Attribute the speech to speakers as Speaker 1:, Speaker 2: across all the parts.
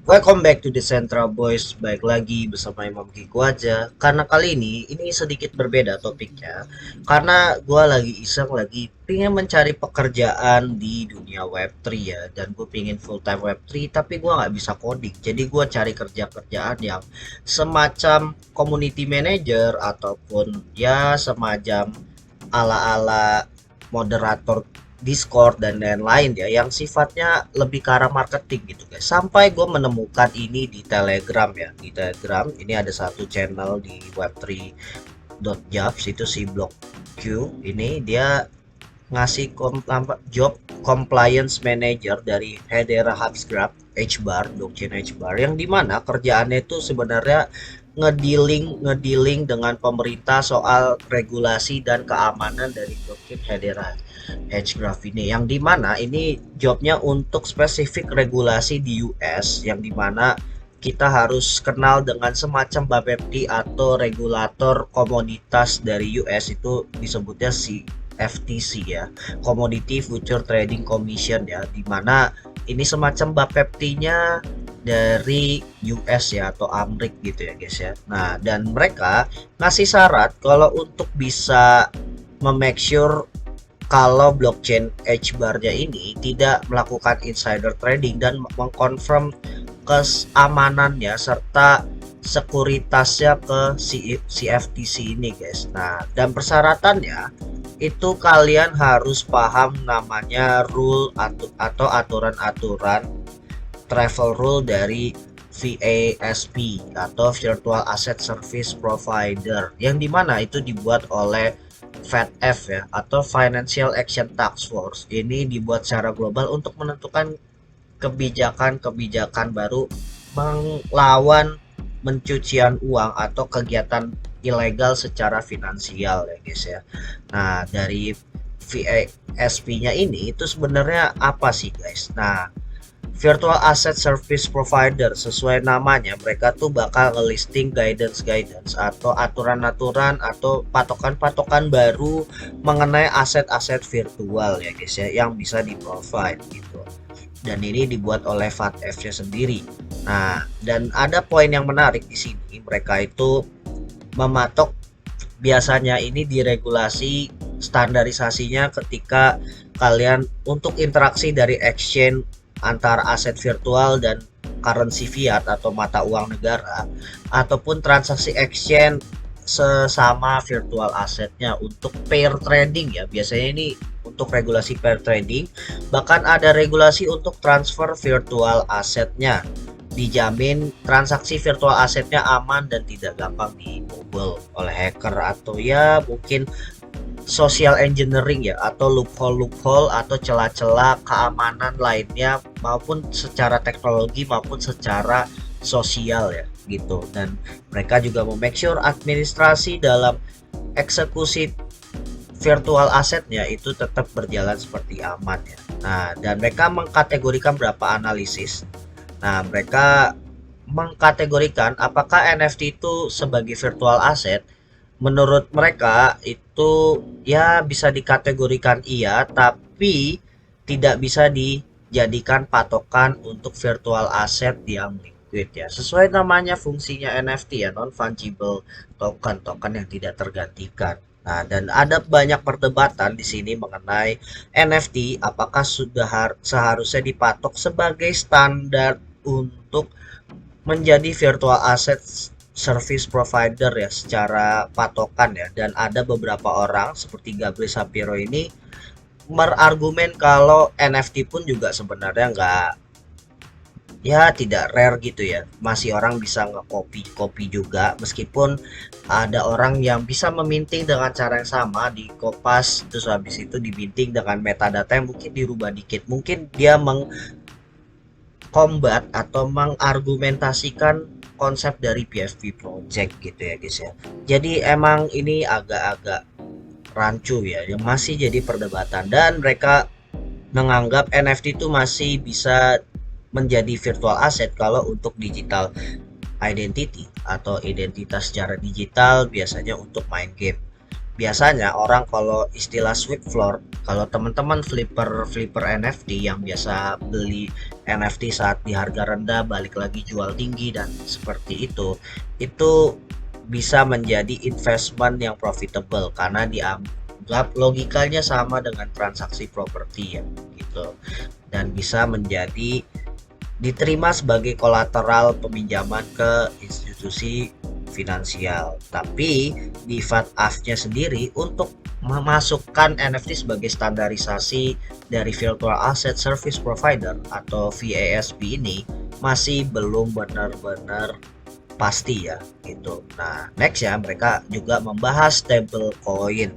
Speaker 1: Welcome back to the Central Boys. Baik lagi bersama Imam Kiku aja. Karena kali ini sedikit berbeda topiknya. Karena gue lagi iseng lagi pengen mencari pekerjaan di dunia Web3 ya. Dan gue pengen full time Web3 tapi gue nggak bisa coding. Jadi gue cari kerjaan yang semacam community manager ataupun ya semacam ala-ala moderator Discord dan lain-lain ya yang sifatnya lebih ke arah marketing gitu guys. Sampai gue menemukan ini di Telegram ya. Di Telegram ini ada satu channel di web3.jobs itu si Block Q ini dia ngasih job compliance manager dari Hedera Hubsgraph HBAR, blockchain HBAR yang dimana kerjaannya itu sebenarnya ngedealing dengan pemerintah soal regulasi dan keamanan dari blockchain Hedera Hgraph ini yang dimana ini jobnya untuk spesifik regulasi di US yang dimana kita harus kenal dengan semacam BAPEPT atau regulator komoditas dari US itu disebutnya si FTC ya, Commodity Future Trading Commission ya, dimana ini semacam BAPEPT-nya dari US ya atau Amrik gitu ya guys ya. Nah dan mereka ngasih syarat kalau untuk bisa memake sure kalau blockchain HBAR-nya ini tidak melakukan insider trading dan mengkonfirm keamanannya serta sekuritasnya ke CFTC ini guys. Nah dan persyaratannya itu kalian harus paham namanya rule atau aturan-aturan travel rule dari VASP atau Virtual Asset Service Provider yang dimana itu dibuat oleh FATF ya atau Financial Action Task Force. Ini dibuat secara global untuk menentukan kebijakan-kebijakan baru melawan pencucian uang atau kegiatan ilegal secara finansial ya guys ya. Nah dari VASP-nya ini itu sebenarnya apa sih guys? Nah Virtual Asset Service Provider sesuai namanya mereka tuh bakal ngelisting guidance atau aturan-aturan atau patokan-patokan baru mengenai aset-aset virtual ya guys ya yang bisa di provide gitu. Dan ini dibuat oleh FATF-nya sendiri. Nah, dan ada poin yang menarik di sini mereka itu mematok biasanya ini diregulasi standarisasinya ketika kalian untuk interaksi dari exchange antara aset virtual dan currency fiat atau mata uang negara ataupun transaksi exchange sesama virtual asetnya untuk pair trading ya biasanya ini untuk regulasi pair trading bahkan ada regulasi untuk transfer virtual asetnya dijamin transaksi virtual asetnya aman dan tidak gampang dibobol oleh hacker atau ya mungkin social engineering ya atau loophole atau celah-celah keamanan lainnya maupun secara teknologi maupun secara sosial ya gitu dan mereka juga make sure administrasi dalam eksekusi virtual asetnya itu tetap berjalan seperti aman ya. Nah dan mereka mengkategorikan berapa analisis. Nah mereka mengkategorikan apakah NFT itu sebagai virtual asset. Menurut mereka itu ya bisa dikategorikan iya, tapi tidak bisa dijadikan patokan untuk virtual asset yang liquid ya. Sesuai namanya fungsinya NFT ya, non fungible token, token yang tidak tergantikan. Nah, dan ada banyak perdebatan di sini mengenai NFT apakah sudah seharusnya dipatok sebagai standar untuk menjadi virtual asset service provider ya secara patokan ya dan ada beberapa orang seperti Gabriel Shapiro ini berargumen kalau NFT pun juga sebenarnya nggak ya tidak rare gitu ya masih orang bisa nge-copy juga meskipun ada orang yang bisa meminting dengan cara yang sama di kopas terus habis itu diminting dengan metadata yang mungkin dirubah dikit mungkin dia combat atau mengargumentasikan konsep dari PFP project gitu ya guys ya. Jadi emang ini agak-agak rancu ya, yang masih jadi perdebatan dan mereka menganggap NFT itu masih bisa menjadi virtual asset kalau untuk digital identity atau identitas secara digital biasanya untuk main game. Biasanya orang kalau istilah sweep floor, kalau teman-teman flipper NFT yang biasa beli NFT saat di harga rendah balik lagi jual tinggi dan seperti itu bisa menjadi investment yang profitable karena dianggap logikanya sama dengan transaksi properti ya gitu, dan bisa menjadi diterima sebagai kolateral peminjaman ke institusi finansial. Tapi di FATF-nya sendiri untuk memasukkan NFT sebagai standarisasi dari Virtual Asset Service Provider atau VASP ini masih belum benar-benar pasti ya gitu. Nah, next ya mereka juga membahas stablecoin.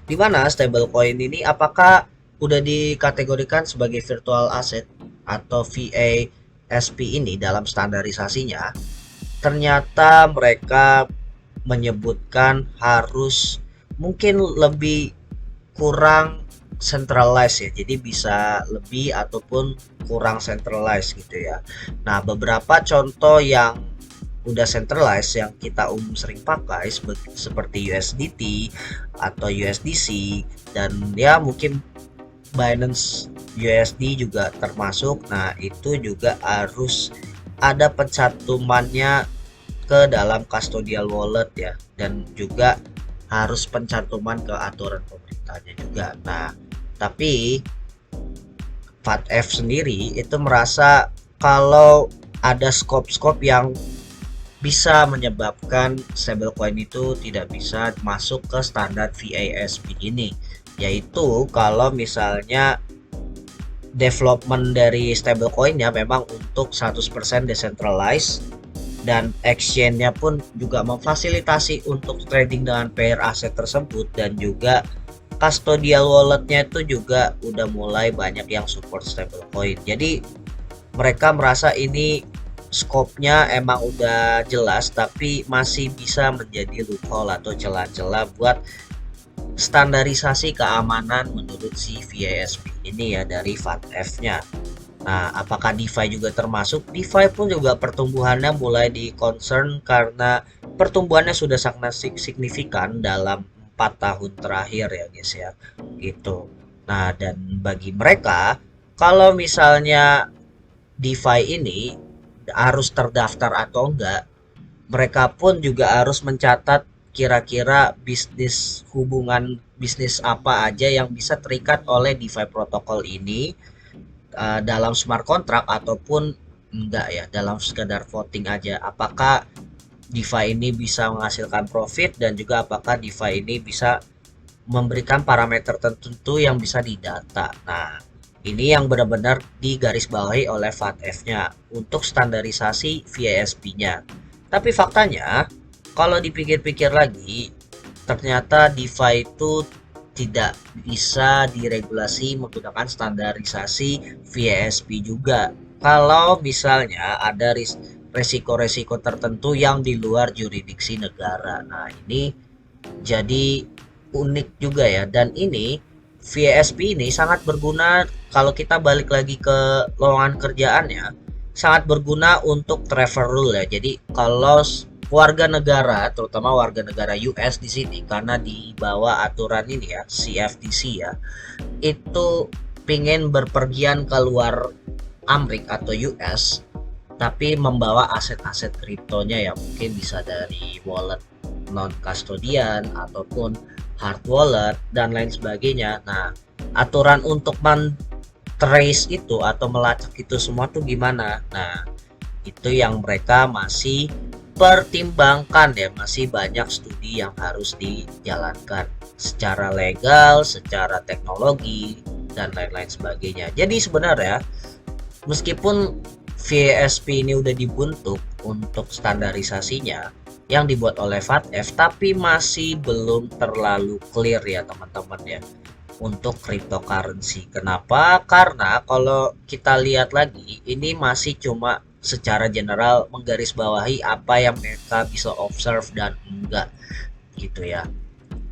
Speaker 1: Di mana stablecoin ini apakah udah dikategorikan sebagai virtual asset atau VASP ini dalam standarisasinya? Ternyata mereka menyebutkan harus mungkin lebih kurang centralized ya. Jadi bisa lebih ataupun kurang centralized gitu ya. Nah, beberapa contoh yang udah centralized yang kita sering pakai seperti USDT atau USDC dan ya mungkin Binance USD juga termasuk. Nah, itu juga harus ada pencantumannya ke dalam custodial wallet ya, dan juga harus pencantuman ke aturan pemerintahnya juga. Nah, tapi FATF sendiri itu merasa kalau ada skop-skop yang bisa menyebabkan stablecoin itu tidak bisa masuk ke standar VASP ini, yaitu kalau misalnya development dari stablecoinnya memang untuk 100% decentralized dan exchange-nya pun juga memfasilitasi untuk trading dengan pair aset tersebut, dan juga custodial walletnya itu juga udah mulai banyak yang support stablecoin. Jadi mereka merasa ini skopnya emang udah jelas tapi masih bisa menjadi loophole atau celah-celah buat standarisasi keamanan menurut si VASP ini ya dari FATF-nya. Nah, apakah DeFi juga termasuk? DeFi pun juga pertumbuhannya mulai di concern karena pertumbuhannya sudah sangat signifikan dalam 4 tahun terakhir ya guys ya. Gitu. Nah, dan bagi mereka kalau misalnya DeFi ini harus terdaftar atau enggak, mereka pun juga harus mencatat kira-kira hubungan bisnis apa aja yang bisa terikat oleh DeFi protokol ini dalam smart contract ataupun enggak ya, dalam sekedar voting aja. Apakah DeFi ini bisa menghasilkan profit dan juga apakah DeFi ini bisa memberikan parameter tertentu yang bisa didata. Nah, ini yang benar-benar digarisbawahi oleh FATF-nya untuk standarisasi VASP-nya. Tapi faktanya, kalau dipikir-pikir lagi, ternyata DeFi itu tidak bisa diregulasi menggunakan standarisasi VASP juga. Kalau misalnya ada resiko-resiko tertentu yang di luar jurisdiksi negara. Nah, ini jadi unik juga ya, dan ini VASP ini sangat berguna kalau kita balik lagi ke lowongan kerjaannya, sangat berguna untuk travel rule ya. Jadi kalau warga negara, terutama warga negara US di sini karena di bawah aturan ini ya, CFTC ya, itu pingin berpergian ke luar Amerika atau US tapi membawa aset-aset kriptonya ya, mungkin bisa dari wallet non custodian ataupun hard wallet dan lain sebagainya. Nah, aturan untuk trace itu atau melacak itu semua tuh gimana? Nah, itu yang mereka masih pertimbangkan ya, masih banyak studi yang harus dijalankan secara legal, secara teknologi dan lain-lain sebagainya. Jadi sebenarnya meskipun VASP ini udah dibentuk untuk standarisasinya yang dibuat oleh FATF, tapi masih belum terlalu clear ya teman-teman ya untuk cryptocurrency. Kenapa? Karena kalau kita lihat lagi, ini masih cuma secara general menggarisbawahi apa yang mereka bisa observe dan enggak gitu ya.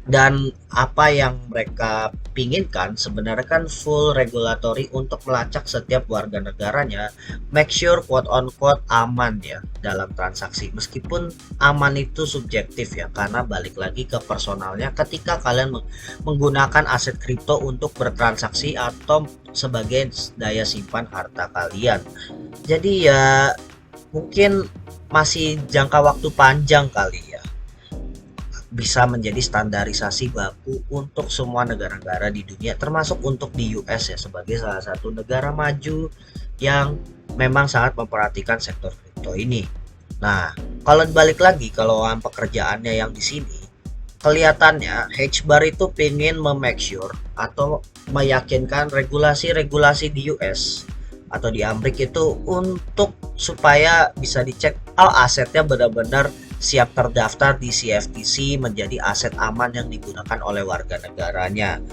Speaker 1: Dan apa yang mereka pinginkan sebenarnya kan full regulatory untuk melacak setiap warga negaranya, make sure quote on quote aman ya dalam transaksi. Meskipun aman itu subjektif ya, karena balik lagi ke personalnya ketika kalian menggunakan aset kripto untuk bertransaksi atau sebagai daya simpan harta kalian. Jadi ya mungkin masih jangka waktu panjang kali ya bisa menjadi standarisasi baku untuk semua negara-negara di dunia, termasuk untuk di US ya, sebagai salah satu negara maju yang memang sangat memperhatikan sektor kripto ini. Nah, kalau balik lagi ke lowongan pekerjaannya yang di sini, kelihatannya H-Bar itu pengen memake sure atau meyakinkan regulasi-regulasi di US atau di Amerika itu untuk supaya bisa dicek asetnya benar-benar siap terdaftar di CFTC menjadi aset aman yang digunakan oleh warga negaranya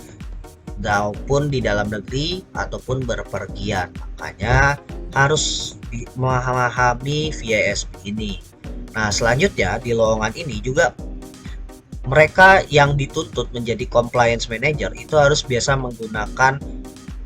Speaker 1: maupun di dalam negeri ataupun berpergian. Makanya harus memahami VASP ini. Nah, selanjutnya di lowongan ini juga mereka yang dituntut menjadi compliance manager itu harus biasa menggunakan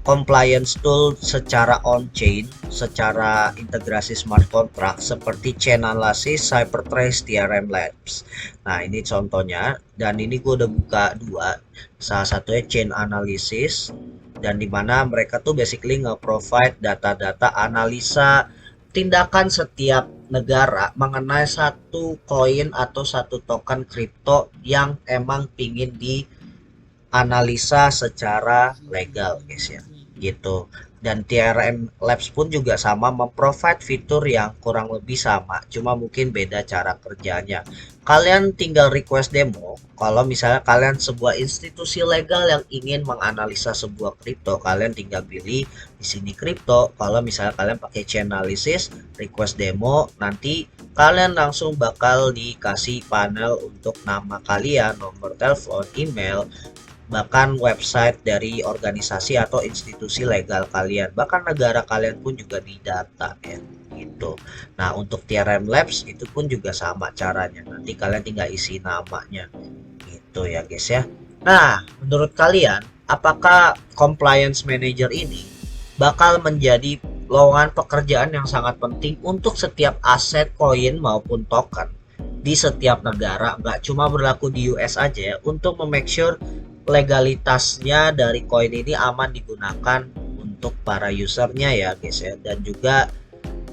Speaker 1: compliance tool secara on-chain, secara integrasi smart contract seperti Chainalysis, Cybertrace, TRM Labs. Nah, ini contohnya, dan ini gue udah buka dua, salah satunya Chain Analysis, dan dimana mereka tuh basically nge-provide data-data analisa tindakan setiap negara mengenai satu koin atau satu token kripto yang emang pingin dianalisa secara legal guys ya gitu. Dan TRM Labs pun juga sama memprovide fitur yang kurang lebih sama, cuma mungkin beda cara kerjanya. Kalian tinggal request demo kalau misalnya kalian sebuah institusi legal yang ingin menganalisa sebuah kripto, kalian tinggal pilih di sini kripto. Kalau misalnya kalian pakai Chainalysis, request demo, nanti kalian langsung bakal dikasih panel untuk nama kalian, nomor telepon, email, bahkan website dari organisasi atau institusi legal kalian, bahkan negara kalian pun juga didata ya gitu. Nah, untuk TRM Labs itu pun juga sama caranya, nanti kalian tinggal isi namanya gitu ya guys ya. Nah, menurut kalian apakah compliance manager ini bakal menjadi lowongan pekerjaan yang sangat penting untuk setiap aset koin maupun token di setiap negara, nggak cuma berlaku di US aja ya, untuk memake sure legalitasnya dari koin ini aman digunakan untuk para usernya ya guys ya, dan juga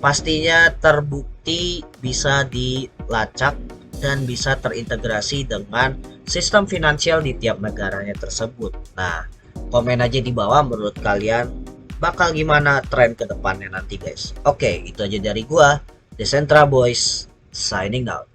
Speaker 1: pastinya terbukti bisa dilacak dan bisa terintegrasi dengan sistem finansial di tiap negaranya tersebut. Nah, komen aja di bawah menurut kalian bakal gimana tren ke depannya nanti guys. Oke, itu aja dari gua, The Centra Boys, signing out.